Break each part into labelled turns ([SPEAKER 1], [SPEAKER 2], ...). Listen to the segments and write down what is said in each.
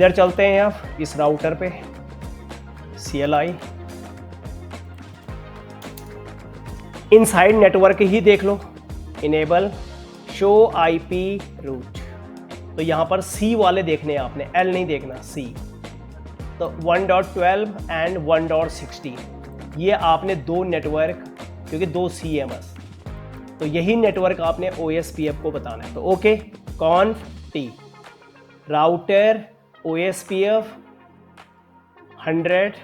[SPEAKER 1] इधर चलते हैं आप इस राउटर पे, CLI इनसाइड नेटवर्क ही देख लो, इनेबल शो IP रूट। तो यहाँ पर C वाले देखने हैं आपने, L नहीं देखना, C। तो 1.12 एंड 1.16 ये आपने दो नेटवर्क, क्योंकि दो C है बस, तो यही नेटवर्क आपने OSPF को बताना है। तो ओके, कॉन्फ T राउटर OSPF 100,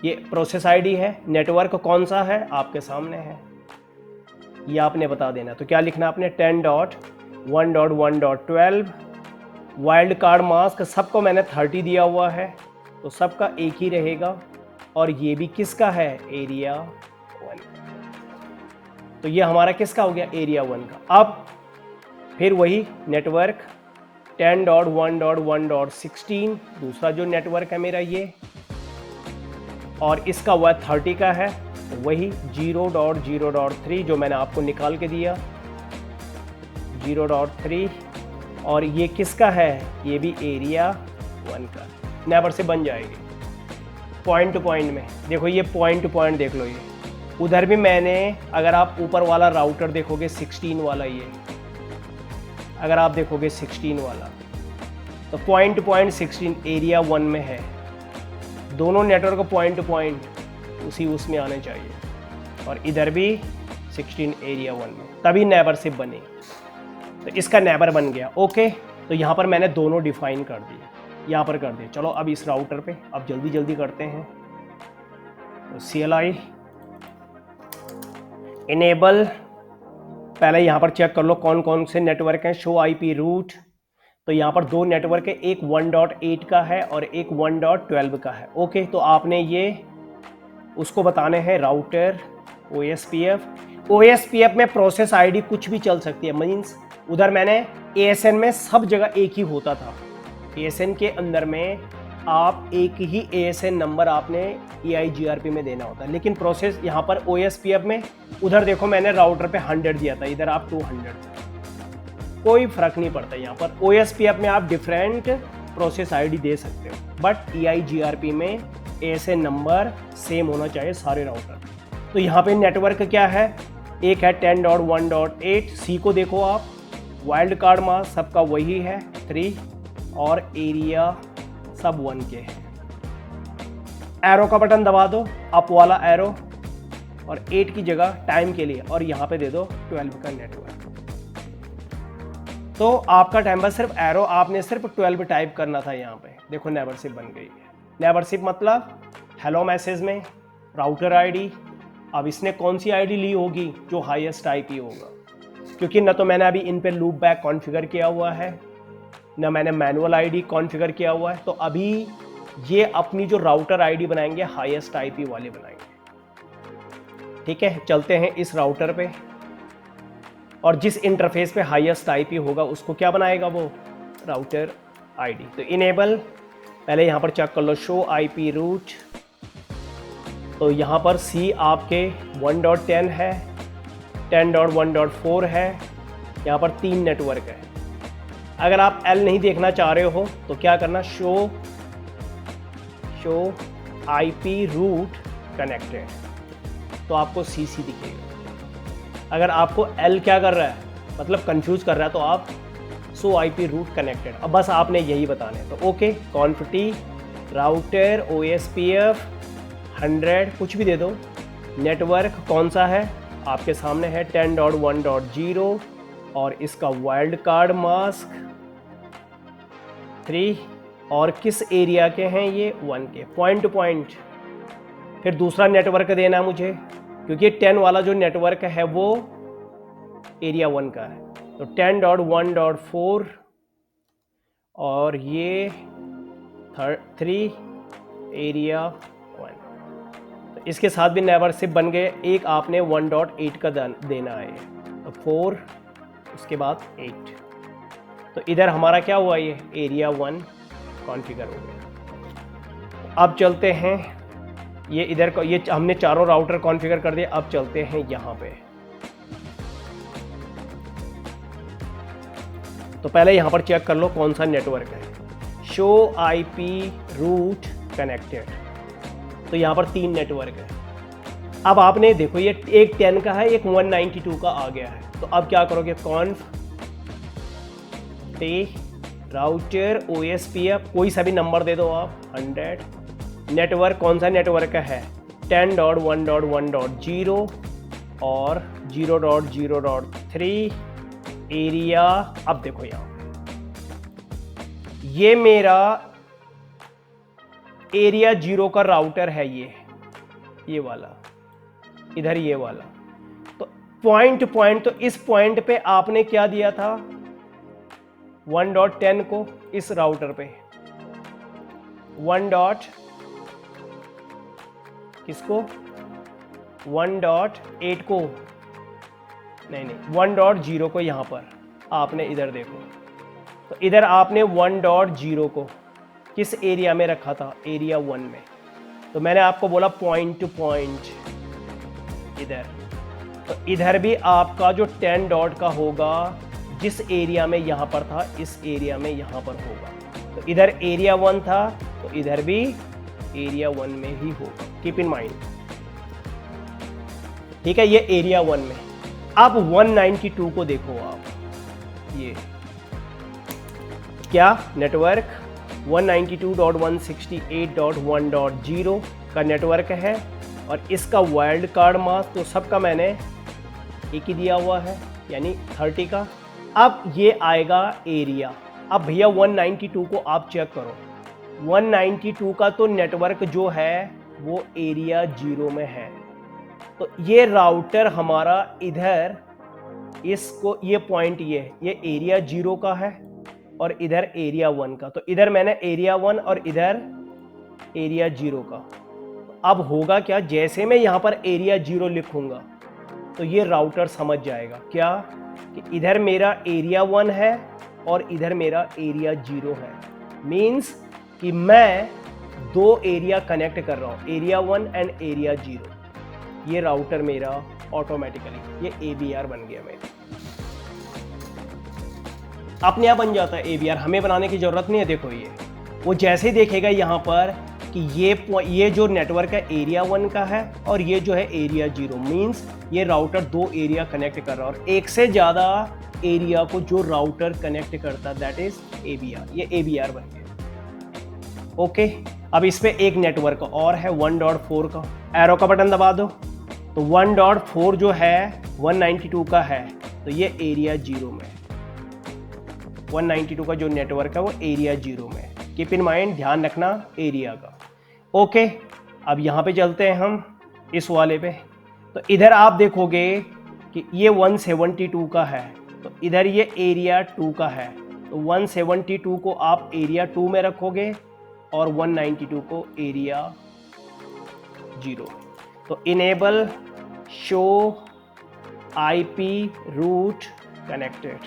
[SPEAKER 1] ये प्रोसेस आईडी है, नेटवर्क कौन सा है आपके सामने है, ये आपने बता देना। तो क्या लिखना आपने, 10.1.1.12 वाइल्ड कार्ड मास्क, सबको मैंने 30 दिया हुआ है तो सबका एक ही रहेगा, और ये भी किसका है, एरिया 1। तो ये हमारा किसका हो गया, एरिया 1 का। अब फिर वही नेटवर्क 10.1.1.16 दूसरा जो नेटवर्क है मेरा ये, और इसका हुआ 30 का है, तो वही 0.0.3 जो मैंने आपको निकाल के दिया, 0.3, और ये किसका है, ये भी एरिया 1 का। नेबर से बन जाएगी पॉइंट टू पॉइंट में। देखो ये पॉइंट टू पॉइंट देख लो, ये उधर भी मैंने, अगर आप ऊपर वाला राउटर देखोगे 16 वाला, ये अगर आप देखोगे 16 वाला, तो पॉइंट टू पॉइंट 16 एरिया 1 में है। दोनों नेटवर्क पॉइंट टू पॉइंट उसी उसमें आने चाहिए, और इधर भी 16 एरिया 1 में, तभी नेबरशिप बनी। तो इसका नेबर बन गया। ओके, तो यहाँ पर मैंने दोनों डिफाइन कर दिए, यहाँ पर कर दिए। चलो अब इस राउटर पे अब जल्दी जल्दी करते हैं। तो CLI इनेबल, पहले यहाँ पर चेक कर लो कौन कौन से नेटवर्क हैं, शो IP रूट। तो यहाँ पर दो नेटवर्क है, एक 1.8 का है और एक 1.12 का है। ओके, तो आपने ये उसको बताने हैं राउटर OSPF में प्रोसेस आईडी कुछ भी चल सकती है, मीन्स उधर मैंने ASN में सब जगह एक ही होता था, ASN के अंदर में आप एक ही ASN नंबर आपने EIGRP में देना होता है, लेकिन प्रोसेस यहाँ पर OSPF में, उधर देखो मैंने राउटर पे 100 दिया था, इधर आप 200, कोई फर्क नहीं पड़ता। यहाँ पर OSPF में आप डिफरेंट प्रोसेस आईडी दे सकते हो, बट EIGRP में ASN नंबर सेम होना चाहिए सारे राउटर। तो यहाँ पे नेटवर्क क्या है, एक है 10.1.8, C को देखो आप, वाइल्ड कार्ड मास्क सबका वही है 3, और एरिया सब 1 के हैं। एरो का बटन दबा दो, अप वाला एरो, और 8 की जगह टाइम के लिए, और यहाँ पे दे दो 12 का नेटवर्क। तो आपका टाइम बस सिर्फ एरो, आपने सिर्फ 12 टाइप करना था यहाँ पे। देखो नेबरशिप बन गई है। नेबरशिप मतलब हेलो मैसेज में राउटर आईडी, अब इसने कौन सी आईडी ली होगी, जो हाईएस्ट IP होगा, क्योंकि न तो मैंने अभी इन पे लूप बैक कॉन्फ़िगर किया हुआ है, न मैंने मैनुअल आईडी कॉन्फ़िगर किया हुआ है। तो अभी ये अपनी जो राउटर आईडी बनाएंगे हाईएस्ट IP वाले बनाएंगे। ठीक है, चलते हैं इस राउटर पे, और जिस इंटरफेस पे हाईएस्ट IP होगा उसको क्या बनाएगा, वो राउटर आईडी। तो इनेबल, पहले यहाँ पर चेक कर लो शो IP रूट। तो यहाँ पर C आपके 1.10 है, 10.1.4 है, यहाँ पर 3 नेटवर्क है। अगर आप L नहीं देखना चाह रहे हो तो क्या करना, शो IP रूट कनेक्टेड, तो आपको CC दिखेगा। अगर आपको L क्या कर रहा है, मतलब कंफ्यूज कर रहा है, तो आप शो IP रूट कनेक्टेड, अब बस आपने यही बताने। तो ओके, कॉन्फ T राउटर OSPF 100 कुछ भी दे दो, नेटवर्क कौन सा है आपके सामने है 10.1.0, और इसका वाइल्ड कार्ड मास्क 3, और किस एरिया के हैं ये, 1 के, पॉइंट टू पॉइंट। फिर दूसरा नेटवर्क देना मुझे, क्योंकि 10 वाला जो नेटवर्क है वो एरिया 1 का है। तो 10.1.4 और ये 3 एरिया 1। तो इसके साथ भी नेबरशिप बन गए। एक आपने 1.8 का देना है, तो 4 उसके बाद 8। तो इधर हमारा क्या हुआ, ये एरिया 1 कॉन्फ़िगर हो गया। अब चलते हैं, ये इधर को, ये हमने चारों राउटर कॉन्फ़िगर कर दिए। अब चलते हैं यहाँ पे। तो पहले यहाँ पर चेक कर लो कौन सा नेटवर्क है, शो आईपी रूट कनेक्टेड। तो यहाँ पर 3 नेटवर्क है। अब आपने देखो ये एक 10 का है, एक 192 का आ गया है। तो अब क्या करोगे, कॉन्फ टी राउटर OSPF कोई सा भी नंबर दे दो आप 100। नेटवर्क कौन सा नेटवर्क का है, 10.1.1.0 और 0.0.3 एरिया। अब देखो यहाँ ये मेरा एरिया 0 का राउटर है, ये वाला, इधर ये वाला। तो पॉइंट तो इस पॉइंट पे आपने क्या दिया था, 1.10 को इस राउटर पे, 1.8 को, नहीं 1.0 को यहां पर आपने इधर देखो। तो इधर आपने 1.0 को किस एरिया में रखा था, एरिया 1 में। तो मैंने आपको बोला पॉइंट टू पॉइंट इधर। तो इधर भी आपका जो 10 डॉट का होगा, जिस एरिया में यहां पर था, इस एरिया में यहां पर होगा। तो इधर एरिया 1 था, तो इधर भी एरिया 1 में ही होगा, कीप इन माइंड। ठीक है, ये एरिया 1 में। अब 192 को देखो आप, ये क्या नेटवर्क 192.168.1.0 का नेटवर्क है, और इसका वाइल्ड कार्ड मास्क तो सबका मैंने एक ही दिया हुआ है, यानी 30 का। अब ये आएगा एरिया। अब भैया 192 को आप चेक करो, 192 का तो नेटवर्क जो है वो एरिया 0 में है। तो ये राउटर हमारा इधर, इसको ये पॉइंट ये एरिया 0 का है और इधर एरिया 1 का। तो इधर मैंने एरिया 1 और इधर एरिया 0 का। अब होगा क्या, जैसे मैं यहाँ पर एरिया 0 लिखूंगा तो ये राउटर समझ जाएगा क्या कि इधर मेरा एरिया 1 है और इधर मेरा एरिया 0 है। मीन्स कि मैं 2 एरिया कनेक्ट कर रहा हूँ, एरिया 1 एंड एरिया 0। ये राउटर मेरा ऑटोमेटिकली ये ABR बन गया मेरा, अपने आप बन जाता है ABR, हमें बनाने की जरूरत नहीं है। देखो ये वो जैसे ही देखेगा यहाँ पर कि ये जो नेटवर्क है एरिया 1 का है और ये जो है एरिया 0, मीन्स ये राउटर 2 एरिया कनेक्ट कर रहा है, और एक से ज़्यादा एरिया को जो राउटर कनेक्ट करता है दैट इज ABR। ये ABR बन गया। ओके, अब इस पे एक नेटवर्क और है 1.4 का, एरो का बटन दबा दो। तो 1.4 जो है 192 का है, तो ये एरिया 0 में, 192 का जो नेटवर्क है वो एरिया 0 में। कीप इन माइंड, ध्यान रखना एरिया का। ओके, अब यहाँ पे चलते हैं हम इस वाले पे। तो इधर आप देखोगे कि ये 172 का है, तो इधर ये एरिया 2 का है। तो 172 को आप एरिया 2 में रखोगे और 192 को एरिया 0। तो enable show IP route connected.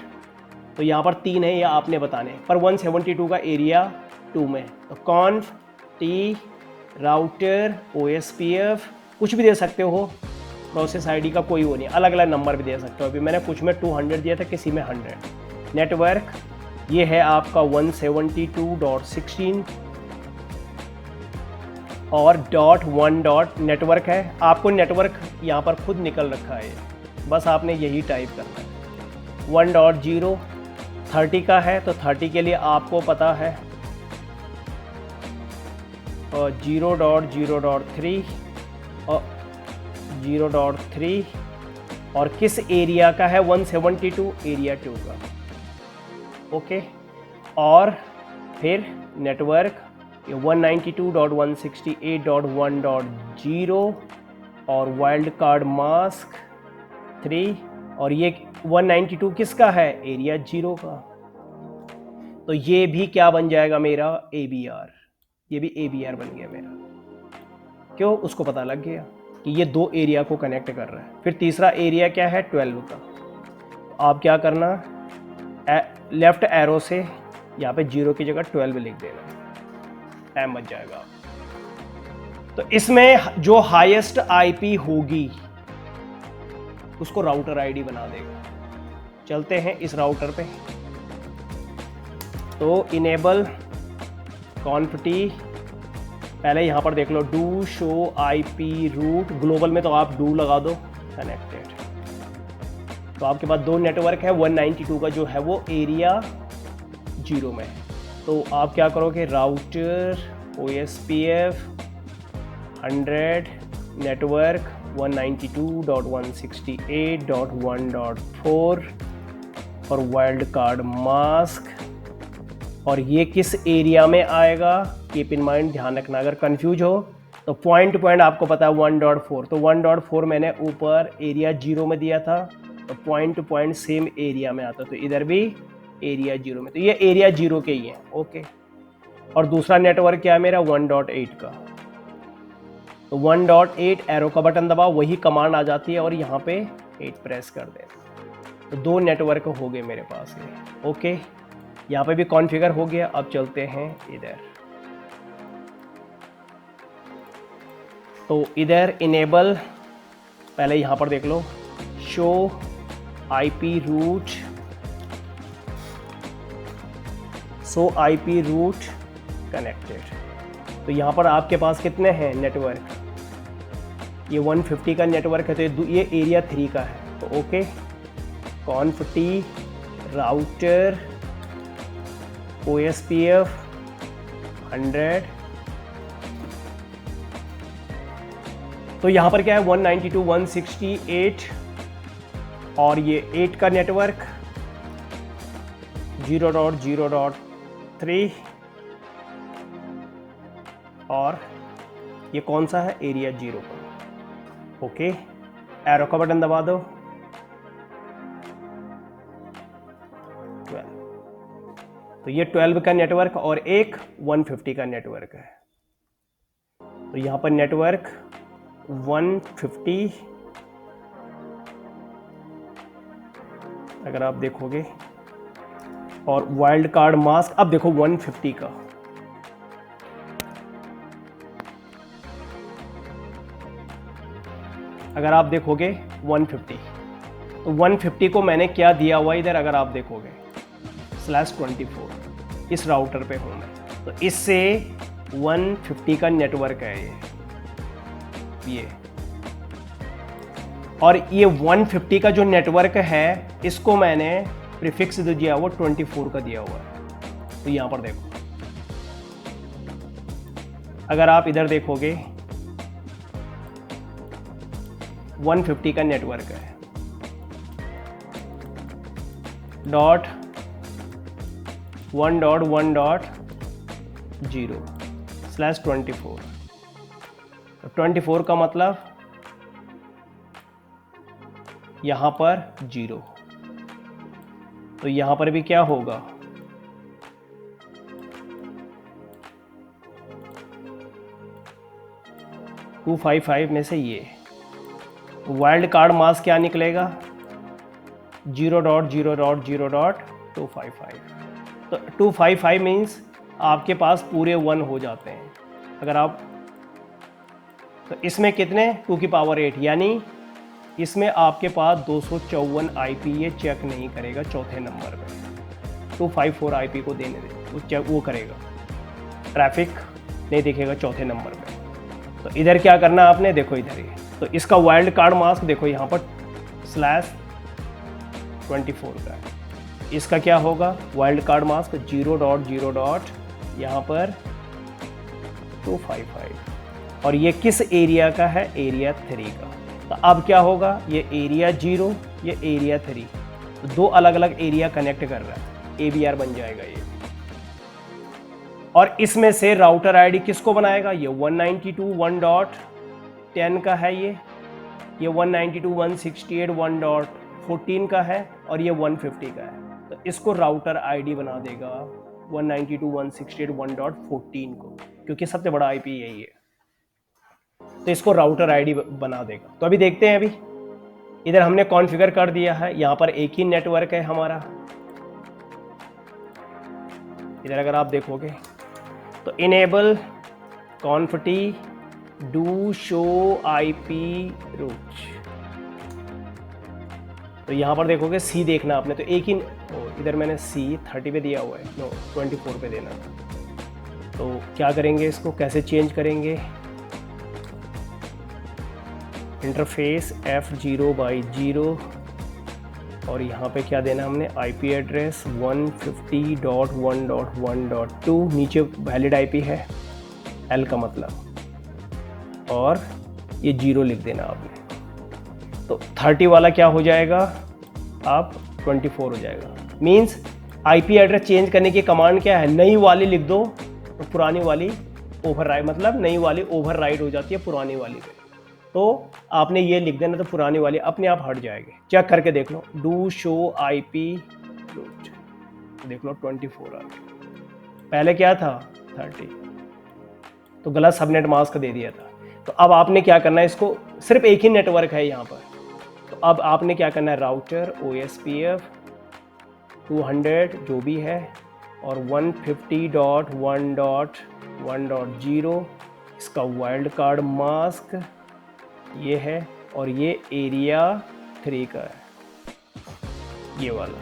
[SPEAKER 1] तो यहाँ पर 3 है, ये आपने बताने, पर 172 का एरिया 2 में। तो कॉन्फ टी राउटर OSPF कुछ भी दे सकते हो, प्रोसेस ID का कोई वो नहीं, अलग अलग नंबर भी दे सकते हो। अभी मैंने कुछ में 200 दिया था, किसी में 100। नेटवर्क ये है आपका 172.16 और .1 नेटवर्क है। आपको नेटवर्क यहाँ पर खुद निकल रखा है, बस आपने यही टाइप करना है। 1.0 30 का है, तो 30 के लिए आपको पता है, और 0.0.3 और 0.3, और किस एरिया का है 172, एरिया 2 का। ओके, और फिर नेटवर्क 192.168.1.0 और वाइल्ड कार्ड मास्क 3, और ये 192 किसका है, एरिया 0 का। तो ये भी क्या बन जाएगा मेरा, ABR। ये भी ABR बन गया मेरा। क्यों, उसको पता लग गया कि ये 2 एरिया को कनेक्ट कर रहा है। फिर तीसरा एरिया क्या है, 12 का। आप क्या करना, लेफ्ट एरो से यहाँ पे 0 की जगह 12 लिख देना, टाइम बच जाएगा। तो इसमें जो हाईएस्ट IP होगी उसको राउटर ID बना देगा। चलते हैं इस राउटर पे। तो इनेबल कॉन्फिटी, पहले यहाँ पर देख लो do show IP route, global में तो आप डू लगा दो, कनेक्टेड। तो आपके पास दो नेटवर्क है, 192 का जो है वो एरिया 0 में। तो आप क्या करोगे, राउटर OSPF 100 नेटवर्क 192.168.1.4 और वाइल्ड कार्ड मास्क, और ये किस एरिया में आएगा, कीप इन माइंड, ध्यान रखना अगर कंफ्यूज हो तो पॉइंट टू पॉइंट आपको पता है 1.4, तो 1.4 मैंने ऊपर एरिया 0 में दिया था, तो point two point same area में आता, तो इधर भी एरिया 0 में, तो ये एरिया 0 के ही है, ओके। और दूसरा नेटवर्क क्या है मेरा, 1.8 का, तो 1.8 एरो का बटन दबाओ, वही कमांड आ जाती है और यहाँ पे 8 प्रेस कर देना, तो दो नेटवर्क हो गए मेरे पास ये, ओके। यहाँ पे भी कॉन्फ़िगर हो गया। अब चलते हैं इधर, तो इधर इनेबल, पहले यहाँ पर देख लो show IP route, so IP route connected. तो यहाँ पर आपके पास कितने हैं नेटवर्क, ये 150 का नेटवर्क है, तो ये एरिया 3 का है, तो ओके। कॉन्फिटी राउटर OSPF 100, तो यहाँ पर क्या है 192.168 और ये 8 का नेटवर्क 0.0.3 और ये कौन सा है, एरिया 0 का, ओके। एरो का बटन दबा दो, 12, तो ये 12 का नेटवर्क और एक 150 का नेटवर्क है, तो यहाँ पर नेटवर्क 150 अगर आप देखोगे, और वाइल्ड कार्ड मास्क, अब देखो 150 का, अगर आप देखोगे 150, तो 150 को मैंने क्या दिया हुआ इधर, अगर आप देखोगे /24 इस राउटर पे हूँ मैं, तो इससे 150 का नेटवर्क है ये, और ये 150 का जो नेटवर्क है इसको मैंने प्रीफिक्स जो दिया हुआ 24 का दिया हुआ है। तो यहाँ पर देखो, अगर आप इधर देखोगे 150 का नेटवर्क है, .1.1.0 /24, तो 24 का मतलब यहां पर 0, तो यहां पर भी क्या होगा, $255 में से ये वाइल्ड कार्ड मास्क क्या निकलेगा, 0.0.0.255, तो 255 मीन्स आपके पास पूरे 1 हो जाते हैं। अगर आप, तो इसमें कितने 2 की पावर 8, यानी इसमें आपके पास 254 IP ये चेक नहीं करेगा चौथे नंबर पे, 254 IP को देने दे, वो करेगा, ट्रैफिक नहीं दिखेगा चौथे नंबर पे। तो इधर क्या करना आपने, देखो इधर ही, तो इसका वाइल्ड कार्ड मास्क देखो यहाँ पर /24 का है, इसका क्या होगा वाइल्ड कार्ड मास्क 0.0. यहाँ पर 255, और ये किस एरिया का है, एरिया 3 का। तो अब क्या होगा, ये एरिया 0, ये एरिया 3, तो दो अलग अलग एरिया कनेक्ट कर रहा है, ABR बन जाएगा ये। और इसमें से राउटर आईडी किसको बनाएगा, ये 192.1.10 का है, ये 192.168.1.14 का है, और ये 150 का है, तो इसको राउटर आईडी बना देगा 192.168.1.14 को, क्योंकि सबसे बड़ा IP यही है, तो इसको राउटर आईडी बना देगा। तो अभी देखते हैं, अभी इधर हमने कॉन्फ़िगर कर दिया है, यहाँ पर एक ही नेटवर्क है हमारा, इधर अगर आप देखोगे तो enable conf t do show IP route, तो यहाँ पर देखोगे C देखना आपने, तो एक ही, इधर मैंने C 30 पे दिया हुआ है, नो 24 पे देना था, तो क्या करेंगे, इसको कैसे चेंज करेंगे, इंटरफेस F0/0 और यहाँ पे क्या देना हमने, आईपी एड्रेस 150.1.1.2, नीचे वैलिड आईपी है L का मतलब, और ये 0 लिख देना आपने। तो 30 वाला क्या हो जाएगा, आप 24 हो जाएगा। मीन्स आईपी एड्रेस चेंज करने की कमांड क्या है, नई वाली लिख दो तो पुरानी वाली ओवरराइड, मतलब नई वाली ओवरराइड हो जाती है पुरानी वाली पे। तो आपने ये लिख देना तो पुरानी वाली अपने आप हट जाएगी। चेक करके देख लो, डू शो आईपी रूट, देख लो 24 आ गया, पहले क्या था 30, तो गलत सबनेट मास्क दे दिया था। तो अब आपने क्या करना है, इसको सिर्फ एक ही नेटवर्क है यहाँ पर, तो अब आपने क्या करना है, राउटर OSPF 200 जो भी है और 150.1.1.0 इसका वाइल्ड कार्ड मास्क ये है, और ये एरिया 3 का है ये वाला।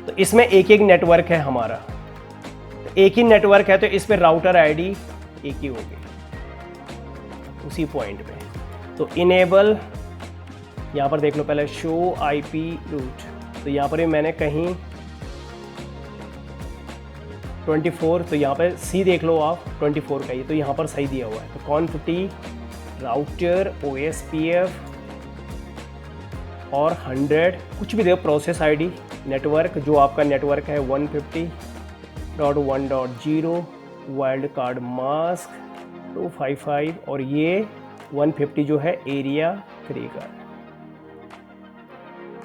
[SPEAKER 1] तो इसमें एक एक नेटवर्क है हमारा, तो एक ही नेटवर्क है तो इस पे राउटर आईडी एक ही होगी उसी पॉइंट पे। तो इनेबल, यहाँ पर देख लो पहले शो आईपी रूट, तो यहाँ पर भी मैंने कहीं 24, तो यहाँ पे सी देख लो आप 24 का ही, तो यहाँ पर सही दिया हुआ है। तो कॉन्फिटी राउटर OSPF और 100 कुछ भी दे, प्रोसेस आईडी नेटवर्क जो आपका नेटवर्क है 150.1.0 वाइल्ड कार्ड मास्क 255 और ये 150 जो है एरिया 3 का।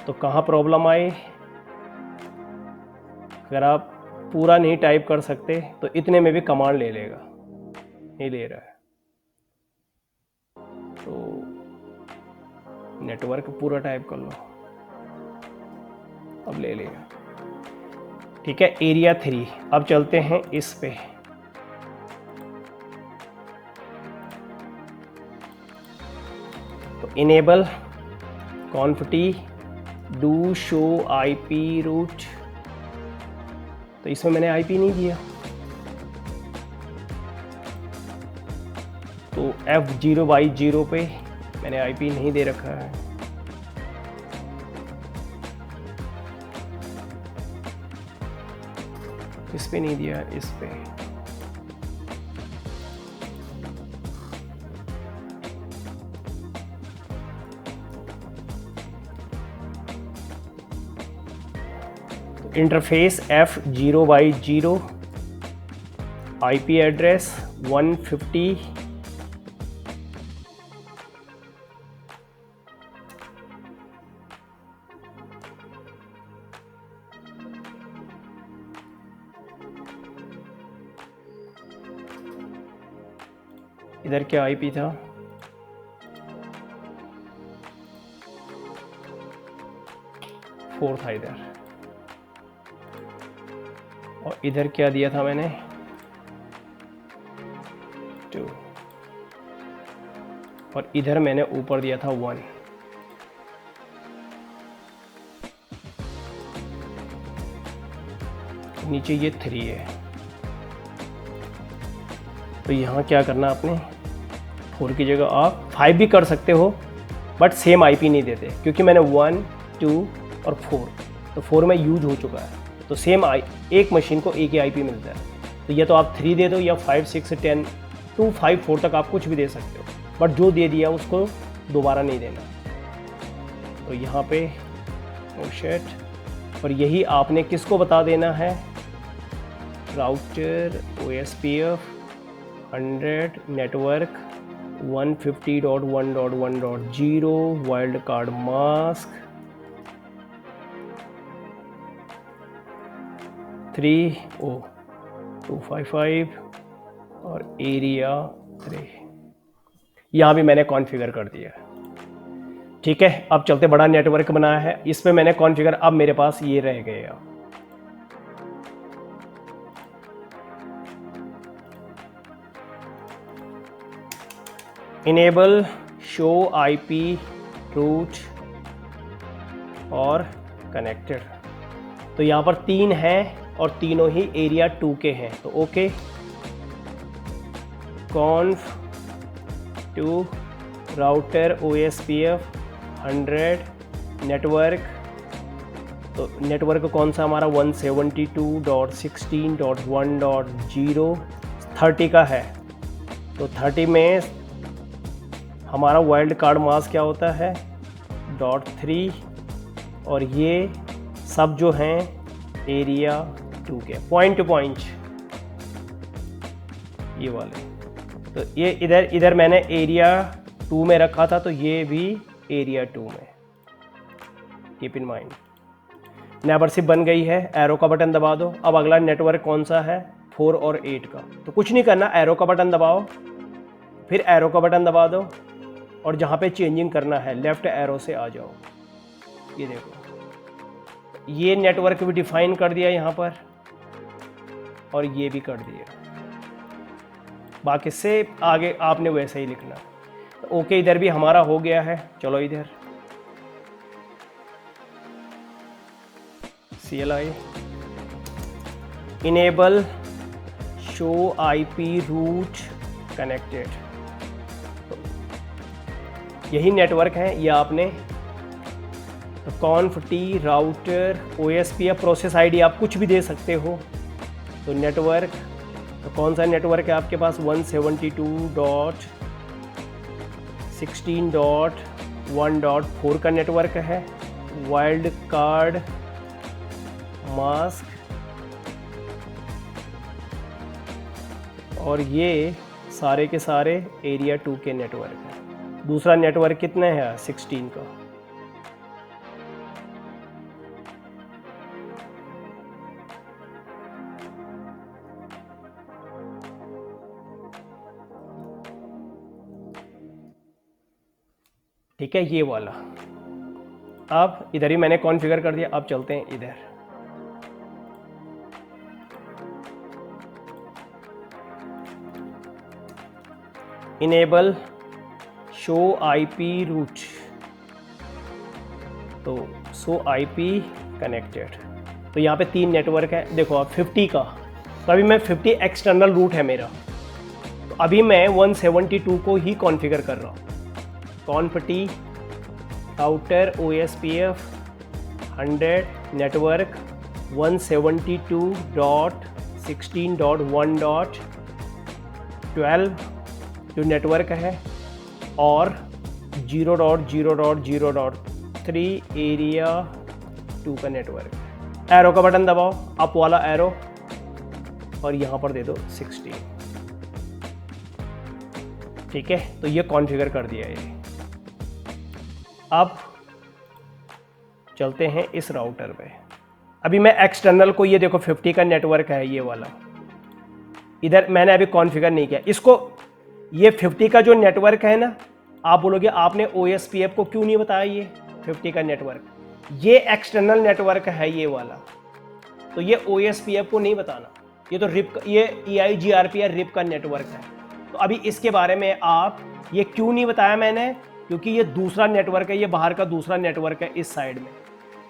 [SPEAKER 1] तो कहाँ प्रॉब्लम आई, अगर आप पूरा नहीं टाइप कर सकते तो इतने में भी कमांड ले लेगा, नहीं ले रहा है तो नेटवर्क पूरा टाइप कर लो, अब ले लेगा। ठीक है, एरिया 3। अब चलते हैं इस पे, तो enable conf t do show IP route, तो इसमें मैंने आईपी नहीं दिया, तो F0/0 पे मैंने आईपी नहीं दे रखा है। इस पे नहीं दिया, इस पे। तो इंटरफेस F0/0, आईपी एड्रेस 150 इधर क्या आईपी था, फोर था इधर, और इधर क्या दिया था मैंने 2, और इधर मैंने ऊपर दिया था 1। नीचे ये 3 है, तो यहाँ क्या करना आपने, 4 की जगह आप 5 भी कर सकते हो, बट सेम आईपी नहीं देते क्योंकि मैंने 1, 2 और 4, तो 4 में यूज हो चुका है, तो सेम एक मशीन को एक ही आईपी मिलता है। तो या तो आप 3 दे दो या 5, 6, 10, 2, 5, 4 तक आप कुछ भी दे सकते हो, बट जो दे दिया उसको दोबारा नहीं देना। तो यहाँ पे शिट, और यही आपने किसको बता देना है, router OSPF 100 network 150.1.1.0 wild card mask 255 और एरिया 3। यहाँ भी मैंने कॉन्फ़िगर कर दिया। ठीक है, अब चलते, बड़ा नेटवर्क बनाया है, इसमें मैंने कॉन्फ़िगर, अब मेरे पास ये रह गए। इनेबल शो आईपी रूट और कनेक्टेड, तो यहाँ पर 3 हैं और तीनों ही एरिया 2 के हैं, तो okay. Conf t router OSPF 100 network, तो नेटवर्क कौन सा हमारा 172.16.1.0 30 का है। तो 30 में हमारा वाइल्ड कार्ड मास्क क्या होता है .3, और ये सब जो हैं एरिया 2 के पॉइंट टू पॉइंट ये वाले। तो ये इधर मैंने एरिया 2 में रखा था, तो ये भी एरिया 2 में, कीप इन माइंड। नेबरशिप बन गई है, एरो का बटन दबा दो। अब अगला नेटवर्क कौन सा है 4 और 8 का, तो कुछ नहीं करना, एरो का बटन दबाओ, फिर एरो का बटन दबा दो, और जहाँ पे चेंजिंग करना है लेफ्ट एरो से आ जाओ। ये देखो, ये नेटवर्क भी डिफाइन कर दिया यहाँ पर, और ये भी कर दिया। बाकी से आगे आपने वैसे ही लिखना। तो ओके, इधर भी हमारा हो गया है। चलो इधर CLI enable show IP route connected, यही नेटवर्क है। ये आपने conf t router OSPF process ID आप कुछ भी दे सकते हो। तो नेटवर्क, तो कौन सा नेटवर्क है आपके पास 172.16.1.4 का नेटवर्क है। वाइल्ड कार्ड मास्क, और ये सारे के सारे एरिया 2 के नेटवर्क हैं। दूसरा नेटवर्क कितने है 16 का। ठीक है, ये वाला। अब इधर ही मैंने कॉन्फ़िगर कर दिया। अब चलते हैं इधर। इनेबल शो IP रूट, तो शो IP कनेक्टेड। तो यहाँ पे 3 नेटवर्क है। देखो आप 50 का, तो अभी मैं 50 एक्सटर्नल रूट है मेरा, तो अभी मैं 172 को ही कॉन्फ़िगर कर रहा हूँ। कॉन्फ टी राउटर OSPF 100 नेटवर्क 172.16.1.12 जो नेटवर्क है, और 0.0.0.3 एरिया 2 का नेटवर्क। एरो का बटन दबाओ, अप वाला एरो, और यहाँ पर दे दो 16। ठीक है, तो ये कॉन्फ़िगर कर दिया ये। अब चलते हैं इस राउटर पे। अभी मैं एक्सटर्नल को, ये देखो 50 का नेटवर्क है ये वाला, इधर मैंने अभी कॉन्फ़िगर नहीं किया इसको। ये 50 का जो नेटवर्क है ना, आप बोलोगे आपने OSPF को क्यों नहीं बताया ये 50 का नेटवर्क। ये एक्सटर्नल नेटवर्क है ये वाला, तो ये OSPF को नहीं बताना। ये तो रिप, ये EIGRP या रिप का नेटवर्क है। तो अभी इसके बारे में आप, ये क्यों नहीं बताया मैंने, क्योंकि ये दूसरा नेटवर्क है, ये बाहर का दूसरा नेटवर्क है इस साइड में।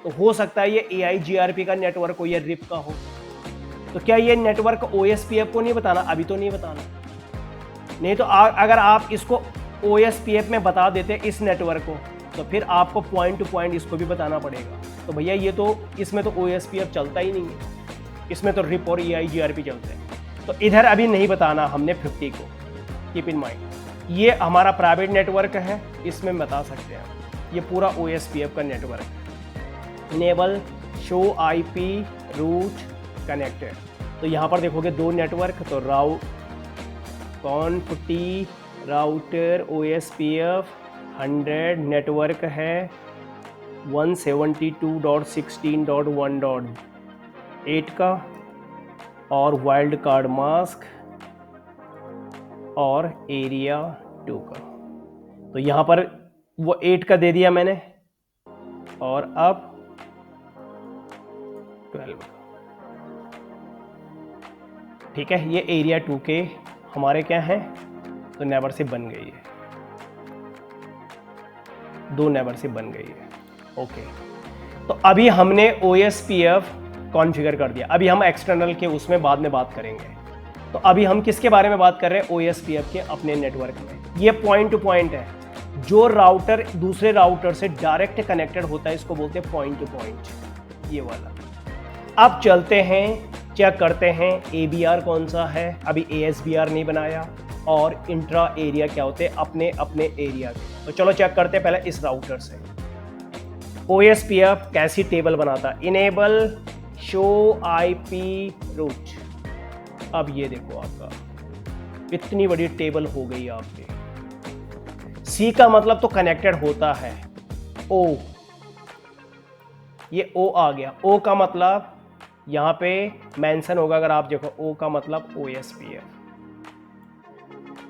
[SPEAKER 1] तो हो सकता है ये EIGRP का नेटवर्क हो या रिप का हो। तो क्या ये नेटवर्क OSPF को नहीं बताना? अभी तो नहीं बताना। नहीं तो अगर आप इसको OSPF में बता देते इस नेटवर्क को, तो फिर आपको पॉइंट टू पॉइंट इसको भी बताना पड़ेगा। तो भैया ये तो, इसमें तो OSPF चलता ही नहीं है, इसमें तो रिप और EIGRP चलते हैं। तो इधर अभी नहीं बताना हमने 50 को, कीप इन माइंड। ये हमारा प्राइवेट नेटवर्क है, इसमें बता सकते हैं। ये पूरा OSPF का नेटवर्क है। Enable show IP route connected, तो यहाँ पर देखोगे 2 नेटवर्क, तो conf t router OSPF 100 network है 172.16.1.8 का, और वाइल्ड कार्ड मास्क और एरिया 2 का। तो यहाँ पर वो 8 का दे दिया मैंने, और अब 12। ठीक है, ये एरिया 2 के हमारे क्या हैं, तो नेबरशिप बन गई है, 2 नेबरशिप बन गई है। ओके, तो अभी हमने OSPF कॉन्फ़िगर कर दिया। अभी हम एक्सटर्नल के उसमें बाद में बात करेंगे। तो अभी हम किसके बारे में बात कर रहे हैं, OSPF के अपने नेटवर्क में। ये पॉइंट टू पॉइंट है, जो राउटर दूसरे राउटर से डायरेक्ट कनेक्टेड होता है इसको बोलते हैं पॉइंट टू पॉइंट, ये वाला। अब चलते हैं, चेक करते हैं ABR कौन सा है, अभी ASBR नहीं बनाया, और इंट्रा एरिया क्या होते हैं अपने अपने एरिया के। तो चलो चेक करते हैं पहले इस राउटर से। OSPF कैसी टेबल बनाता है, इनेबल शो IP रूट। अब ये देखो आपका इतनी बड़ी टेबल हो गई आपके। C का मतलब तो कनेक्टेड होता है, O, ये O आ गया। O का मतलब यहां पे मेंशन होगा, अगर आप देखो O का मतलब OSPF।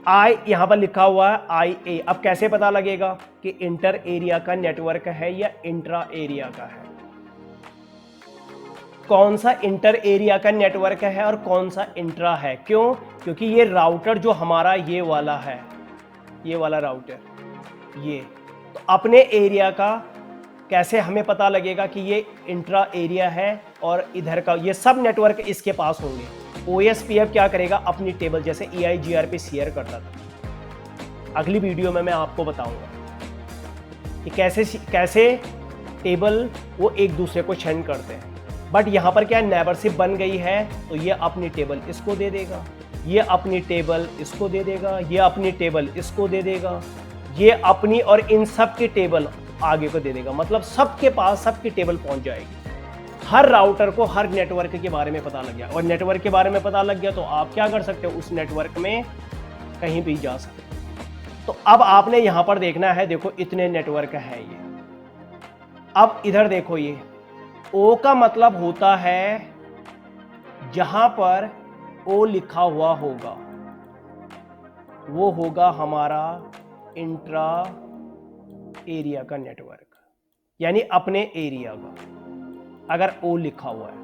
[SPEAKER 1] I यहां पर लिखा हुआ है IA। अब कैसे पता लगेगा कि इंटर एरिया का नेटवर्क है या इंट्रा एरिया का है, कौन सा इंटर एरिया का नेटवर्क है और कौन सा इंट्रा है। क्यों, क्योंकि ये राउटर जो हमारा ये वाला है, ये वाला राउटर, ये तो अपने एरिया का कैसे हमें पता लगेगा कि ये इंट्रा एरिया है और इधर का ये सब नेटवर्क इसके पास होंगे। OSPF क्या करेगा, अपनी टेबल जैसे EIGRP शेयर करता था, अगली वीडियो में मैं आपको बताऊंगा कि कैसे टेबल वो एक दूसरे को सेंड करते हैं। बट यहाँ पर क्या नेबरशिप बन गई है, तो ये अपनी टेबल इसको दे देगा, ये अपनी टेबल इसको दे देगा, ये अपनी टेबल इसको दे देगा, ये अपनी और इन सब की टेबल आगे को दे देगा। मतलब सबके पास सबकी टेबल पहुंच जाएगी। हर राउटर को हर नेटवर्क के बारे में पता लग गया, और नेटवर्क के बारे में पता लग गया तो आप क्या कर सकते हो, उस नेटवर्क में कहीं भी जा सकते हो। तो अब आपने यहां पर देखना है, देखो इतने नेटवर्क है ये। अब इधर देखो, ये O का मतलब होता है जहां पर O लिखा हुआ होगा वो होगा हमारा इंट्रा एरिया का नेटवर्क, यानी अपने एरिया का अगर O लिखा हुआ है,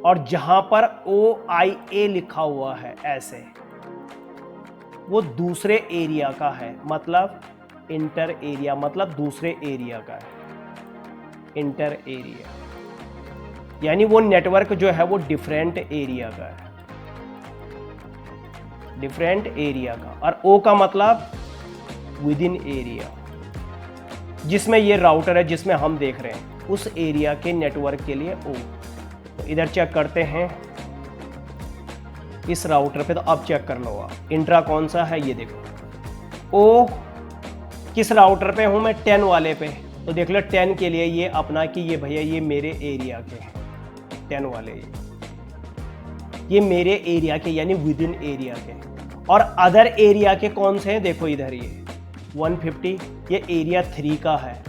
[SPEAKER 1] और जहां पर OIA लिखा हुआ है ऐसे, वो दूसरे एरिया का है, मतलब इंटर एरिया, मतलब दूसरे एरिया का है इंटर एरिया, यानी वो नेटवर्क जो है वो डिफरेंट एरिया का है, डिफरेंट एरिया का। और O का मतलब विद इन एरिया, जिसमें ये राउटर है जिसमें हम देख रहे हैं उस एरिया के नेटवर्क के लिए O। तो इधर चेक करते हैं इस राउटर पे, तो अब चेक कर लो आप इंट्रा कौन सा है, ये देखो O किस राउटर पे हूं मैं, 10 वाले पे, तो देख लो 10 के लिए ये अपना कि ये भैया ये मेरे एरिया के हैं, 10 वाले ये मेरे एरिया के यानी विद इन एरिया के। और अदर एरिया के कौन से हैं, देखो इधर ये 150, ये एरिया 3 का है,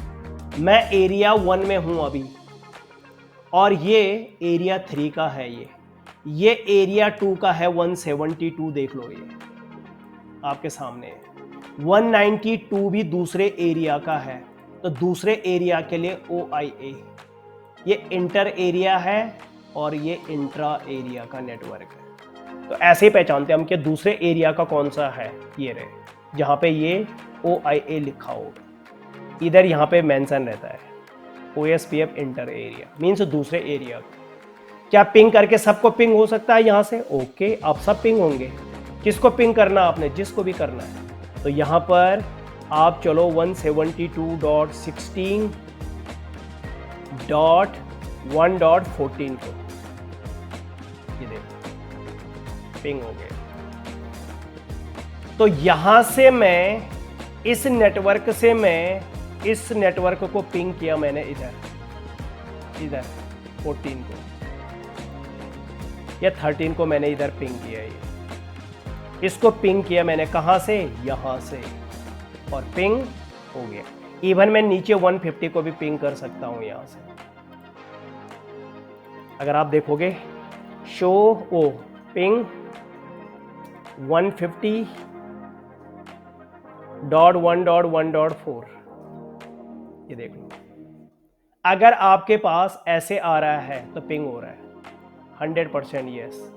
[SPEAKER 1] मैं एरिया 1 में हूं अभी, और ये एरिया 3 का है, ये एरिया 2 का है 172, देख लो ये आपके सामने है। 192 भी दूसरे एरिया का है, तो दूसरे एरिया के लिए OIA, ये इंटर एरिया है और ये इंट्रा एरिया का नेटवर्क है। तो ऐसे ही पहचानते हैं हम कि दूसरे एरिया का कौन सा है, ये रहे जहां पे ये OIA लिखा होगा, इधर यहाँ पे मेंशन रहता है OSPF इंटर एरिया, मीन्स दूसरे एरिया का। क्या पिंग करके सबको पिंग हो सकता है यहाँ से, ओके अब सब पिंग होंगे। किसको पिंग करना आपने, जिसको भी करना है। तो यहाँ पर आप चलो 172.16.1.14 को, ये देखो पिंग हो गया। तो यहां से मैं इस नेटवर्क से मैं इस नेटवर्क को पिंग किया मैंने इधर 14 को या 13 को मैंने इधर पिंग किया, ये इसको पिंग किया मैंने कहां से, यहां से, और पिंग हो गया। इवन मैं नीचे 150 को भी पिंग कर सकता हूं यहां से। अगर आप देखोगे शो ओ पिंग 150.1.1.4, ये देख लो। अगर आपके पास ऐसे आ रहा है तो पिंग हो रहा है 100% यस,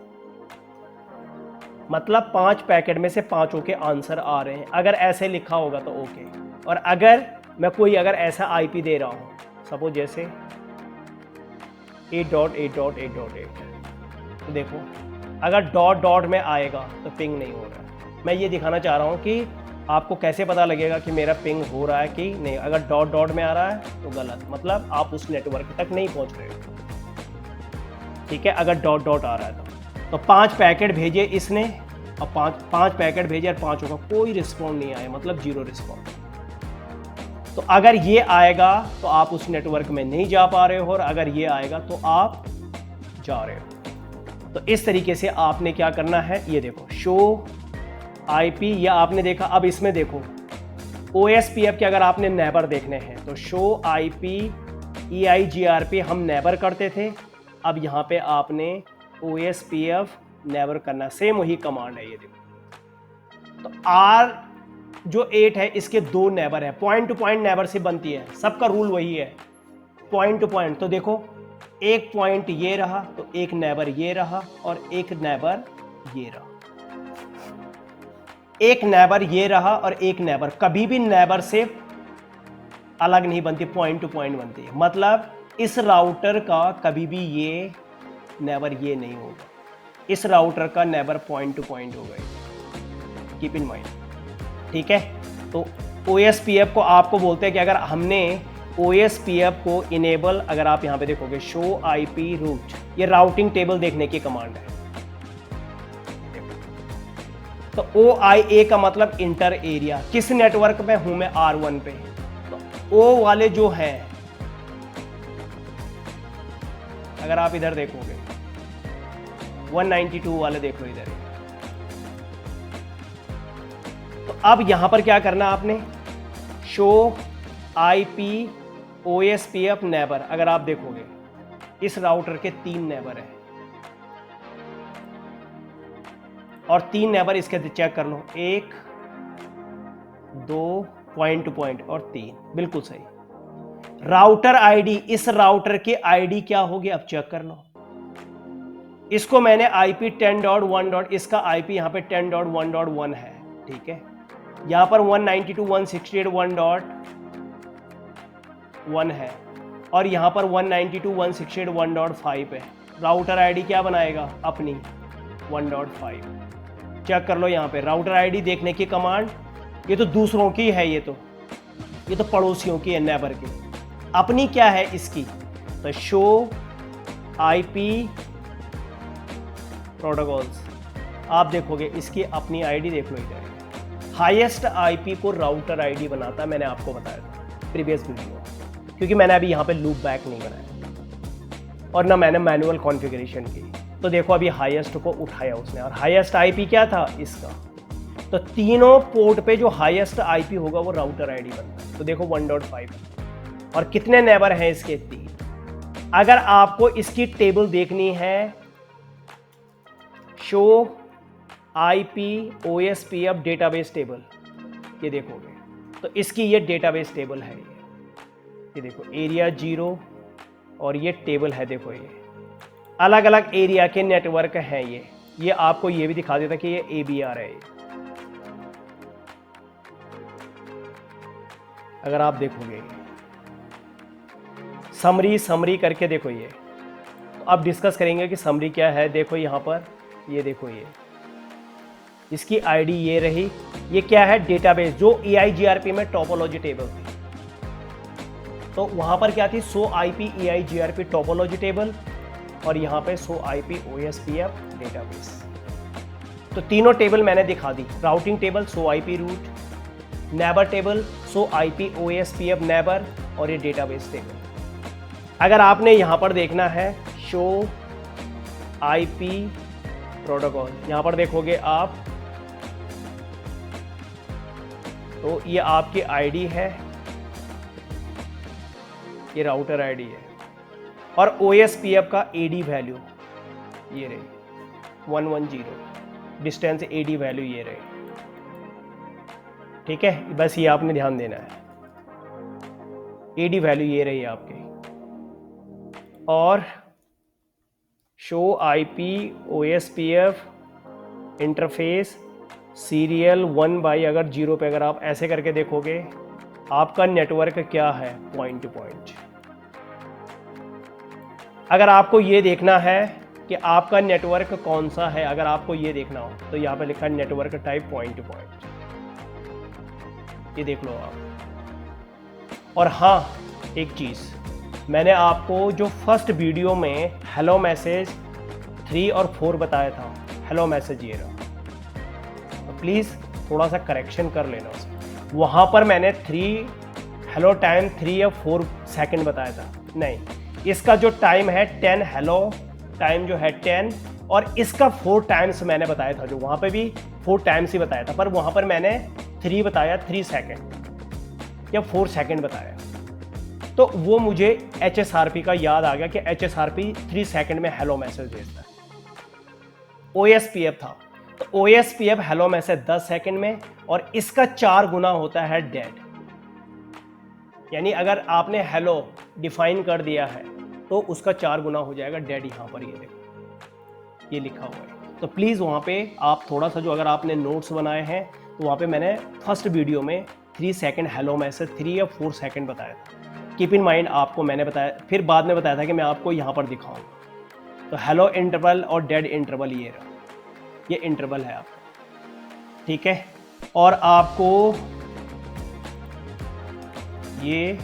[SPEAKER 1] मतलब 5 पैकेट में से 5 के आंसर आ रहे हैं। अगर ऐसे लिखा होगा तो ओके। और अगर मैं कोई अगर ऐसा आईपी दे रहा हूं, सपोज जैसे 8.8.8.8, तो देखो अगर डॉट डॉट में आएगा तो पिंग नहीं हो रहा। मैं ये दिखाना चाह रहा हूँ कि आपको कैसे पता लगेगा कि मेरा पिंग हो रहा है कि नहीं। अगर डॉट डॉट में आ रहा है तो गलत, मतलब आप उस नेटवर्क तक नहीं पहुँच रहे हो। ठीक है, अगर डॉट डॉट आ रहा है तो 5 पैकेट भेजे इसने, और पाँच पैकेट भेजे और 5 का कोई रिस्पॉन्ड नहीं आया, मतलब 0 रिस्पॉन्ड। तो अगर ये आएगा तो आप उस नेटवर्क में नहीं जा पा रहे हो, और अगर ये आएगा तो आप जा रहे हो। तो इस तरीके से आपने क्या करना है, ये देखो शो आईपी, या आपने देखा। अब इसमें देखो OSPF के अगर आपने नेबर देखने हैं तो शो आईपी EIGRP हम नेबर करते थे। अब यहाँ पे आपने OSPF नेबर करना, सेम वही कमांड है। ये देखो तो R जो 8 है इसके 2 नेबर है, पॉइंट टू पॉइंट नेबर से बनती है, सबका रूल वही है, पॉइंट टू पॉइंट। तो देखो एक पॉइंट ये रहा तो एक नेबर ये रहा, और एक नेबर ये रहा, एक नेबर ये रहा, और एक नेबर। कभी भी नेबर से अलग नहीं बनती, पॉइंट टू पॉइंट बनती है। मतलब इस राउटर का कभी भी ये नेबर ये नहीं होगा, इस राउटर का नेबर पॉइंट टू पॉइंट होगा, कीप इन माइंड। ठीक है, तो OSPF को आपको बोलते हैं कि अगर हमने OSPF को इनेबल, अगर आप यहां पे देखोगे शो आईपी रूट, ये राउटिंग टेबल देखने की कमांड है। तो OIA का मतलब इंटर एरिया, किस नेटवर्क में हूं मैं, R1 पे। तो O वाले जो हैं, अगर आप इधर देखोगे 192 वाले देख लो इधर। तो अब यहां पर क्या करना आपने, शो आईपी OSPF नेबर। अगर आप देखोगे इस राउटर के 3 नेबर हैं, और 3 नेबर इसके चेक कर लो, 1 2 पॉइंट टू पॉइंट और 3, बिल्कुल सही। राउटर आईडी, इस राउटर के आईडी क्या होगी अब चेक कर लो। इसको मैंने IP 10.1. इसका IP यहां पे 10.1.1 है। ठीक है, यहां पर 192.168.1 है, और यहां पर 192.168.1.5 है। राउटर आईडी क्या बनाएगा अपनी 1.5। चेक कर लो यहाँ पे राउटर आईडी देखने की कमांड, ये तो दूसरों की है, ये तो पड़ोसियों की है, नेबर की। अपनी क्या है इसकी, तो शो आईपी प्रोटोकॉल्स। आप देखोगे इसकी अपनी आईडी देख लो इधर। हाईएस्ट आईपी को राउटर आईडी बनाता है, मैंने आपको बताया था प्रीवियस वीडियो, क्योंकि मैंने अभी यहाँ पे लूप बैक नहीं बनाया और ना मैंने मैनुअल कॉन्फ़िगरेशन की। तो देखो अभी हाईएस्ट को उठाया उसने, और हाईएस्ट आईपी क्या था इसका, तो तीनों पोर्ट पे जो हाईएस्ट आईपी होगा वो राउटर आईडी बनता है। तो देखो 1.5, और कितने नेबर हैं इसके 3। अगर आपको इसकी टेबल देखनी है, show IP OSPF database table, ये देखोगे तो इसकी ये डेटाबेस टेबल है। ये देखो एरिया 0, और ये टेबल है। देखो ये अलग अलग एरिया के नेटवर्क हैं। ये आपको ये भी दिखा देता कि ये ABR है। अगर आप देखोगे समरी करके देखो, ये तो अब डिस्कस करेंगे कि समरी क्या है। देखो यहाँ पर ये देखो, ये इसकी आईडी ये रही। ये क्या है, डेटाबेस, जो EIGRP में टोपोलॉजी टेबल थी, तो वहां पर क्या थी, सो आईपी EIGRP टोपोलॉजी टेबल, और यहाँ पे सो आईपी OSPF डेटाबेस। तो तीनों टेबल मैंने दिखा दी, routing table show IP route, neighbour table show IP OSPF neighbour, और ये डेटाबेस टेबल। अगर आपने यहाँ पर देखना है शो आईपी प्रोटोकॉल, यहाँ पर देखोगे आप, तो ये आपकी आईडी है, ये राउटर आईडी है, और OSPF का AD वैल्यू ये रही 110, डिस्टेंस AD वैल्यू ये रही। ठीक है, बस ये आपने ध्यान देना है, AD वैल्यू ये रही आपकी। और show IP OSPF interface serial 1 by, अगर 0 पे अगर आप ऐसे करके देखोगे आपका नेटवर्क क्या है, पॉइंट टू पॉइंट। अगर आपको ये देखना है कि आपका नेटवर्क कौन सा है। अगर आपको ये देखना हो तो यहाँ पे लिखा है network type point two point, ये देख लो आप। और हाँ, एक चीज़ मैंने आपको जो फर्स्ट वीडियो में हेलो मैसेज 3 और 4 बताया था, हेलो मैसेज ये रहा, तो प्लीज़ थोड़ा सा करेक्शन कर लेना उसमें। वहाँ पर मैंने 3 हेलो टाइम 3 या 4 सेकंड बताया था, नहीं, इसका जो टाइम है 10, हेलो टाइम जो है 10, और इसका 4 टाइम्स मैंने बताया था। जो वहाँ पे भी 4 टाइम्स ही बताया था, पर वहाँ पर मैंने 3 बताया, 3 सेकंड या 4 सेकंड बताया। तो वो मुझे HSRP का याद आ गया कि HSRP 3 सेकंड में हेलो मैसेज भेजता है। OSPF था, तो OSPF हेलो मैसेज 10 सेकंड में, और इसका 4 गुना होता है डेड। यानी अगर आपने हेलो डिफाइन कर दिया है तो उसका 4 गुना हो जाएगा डेड। यहाँ पर ये देखो, ये लिखा हुआ है। तो प्लीज़ वहाँ पे आप थोड़ा सा, जो अगर आपने नोट्स बनाए हैं तो वहाँ पे मैंने फर्स्ट वीडियो में 3 सेकंड हेलो मैसेज 3 या 4 सेकंड बताया था। कीप इन माइंड, आपको मैंने बताया, फिर बाद में बताया था कि मैं आपको यहाँ पर दिखाऊंगा। तो हेलो इंटरवल और डेड इंटरवल ये रहा, ये इंटरवल है आपका, ठीक है। और आपको ये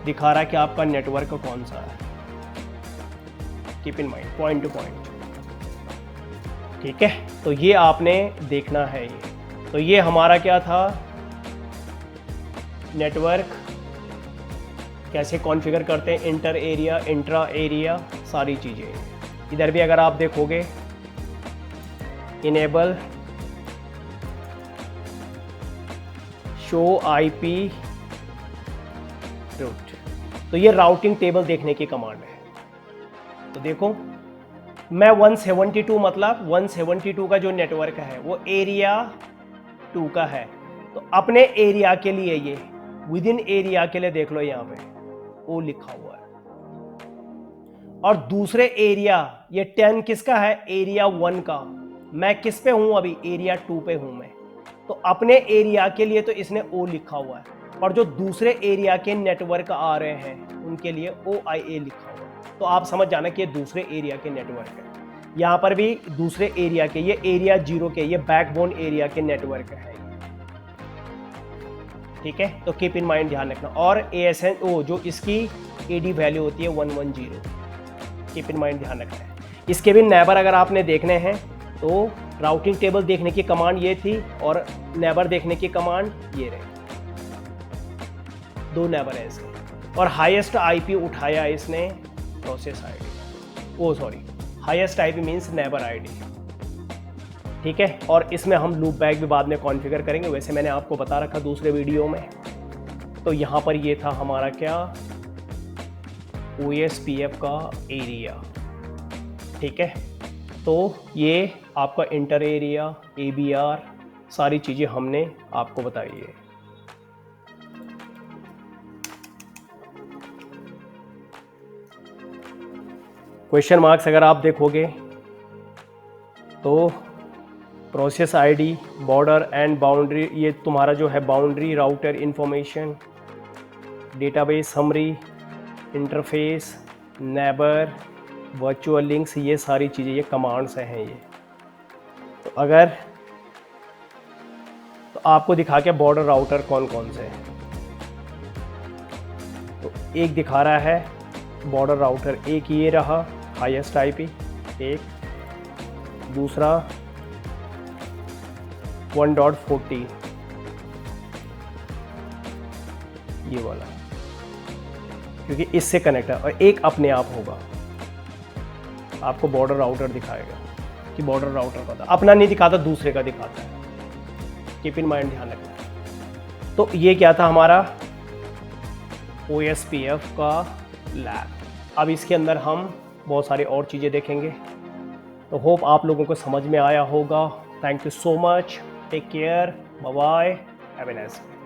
[SPEAKER 1] दिखा रहा है कि आपका नेटवर्क कौन सा है। Keep in mind, point two point, ठीक है। तो ये आपने देखना है। ये तो ये हमारा क्या था, नेटवर्क कैसे कॉन्फ़िगर करते हैं, इंटर एरिया, इंट्रा एरिया, सारी चीज़ें। इधर भी अगर आप देखोगे, इनेबल शो IP रूट, तो ये राउटिंग टेबल देखने की कमांड है। तो देखो, मैं 172, मतलब 172 का जो नेटवर्क है वो एरिया 2 का है। तो अपने एरिया के लिए, ये विद इन एरिया के लिए देख लो, यहाँ पे वो लिखा हुआ है। और दूसरे एरिया, ये 10 किसका है, एरिया 1 का। मैं किस पे हूं अभी, एरिया 2 पे हूं मैं। तो अपने एरिया के लिए तो इसने O लिखा हुआ है, और जो दूसरे एरिया के नेटवर्क आ रहे हैं उनके लिए OIA लिखा हुआ है। तो आप समझ जाना कि ये दूसरे एरिया के नेटवर्क है। यहाँ पर भी दूसरे एरिया के, ये एरिया 0 के, ये बैकबोन एरिया के नेटवर्क है, ठीक है। तो कीप इन माइंड, ध्यान रखना। और ASNO जो इसकी AD वैल्यू होती है 110, कीप इन माइंड, ध्यान रखना है। इसके भी नेबर अगर आपने देखने हैं तो राउटिंग टेबल देखने की कमांड ये थी, और नेबर देखने की कमांड ये रही, 2 नेबर है इसके। और हाईएस्ट IP उठाया इसने process ID, oh sorry, highest IP means neighbour ID, ठीक है। और इसमें हम लूप बैक भी बाद में कॉन्फ़िगर करेंगे, वैसे मैंने आपको बता रखा दूसरे वीडियो में। तो यहाँ पर ये था हमारा क्या, OSPF का एरिया, ठीक है। तो ये आपका इंटर एरिया, ABR, सारी चीज़ें हमने आपको बताई है। क्वेश्चन मार्क्स अगर आप देखोगे तो process ID, border and boundary, ये तुम्हारा जो है boundary, router information, database summary, interface, neighbour, virtual links, ये सारी चीज़ें, ये कमांड्स हैं ये। तो अगर तो आपको दिखा के बॉर्डर राउटर कौन कौन से हैं, तो एक दिखा रहा है बॉर्डर राउटर, एक ये रहा हाईएस्ट IP, एक दूसरा 1.40 ये वाला, क्योंकि इससे कनेक्ट है, और एक अपने आप होगा, आपको बॉर्डर राउटर दिखाएगा कि बॉर्डर राउटर का था, अपना नहीं दिखाता, दूसरे का दिखाता है। कीप इन माइंड, ध्यान रखना। तो ये क्या था हमारा OSPF का लैब। अब इसके अंदर हम बहुत सारी और चीज़ें देखेंगे। तो होप आप लोगों को समझ में आया होगा। Thank you so much, take care, bye bye, have a nice day.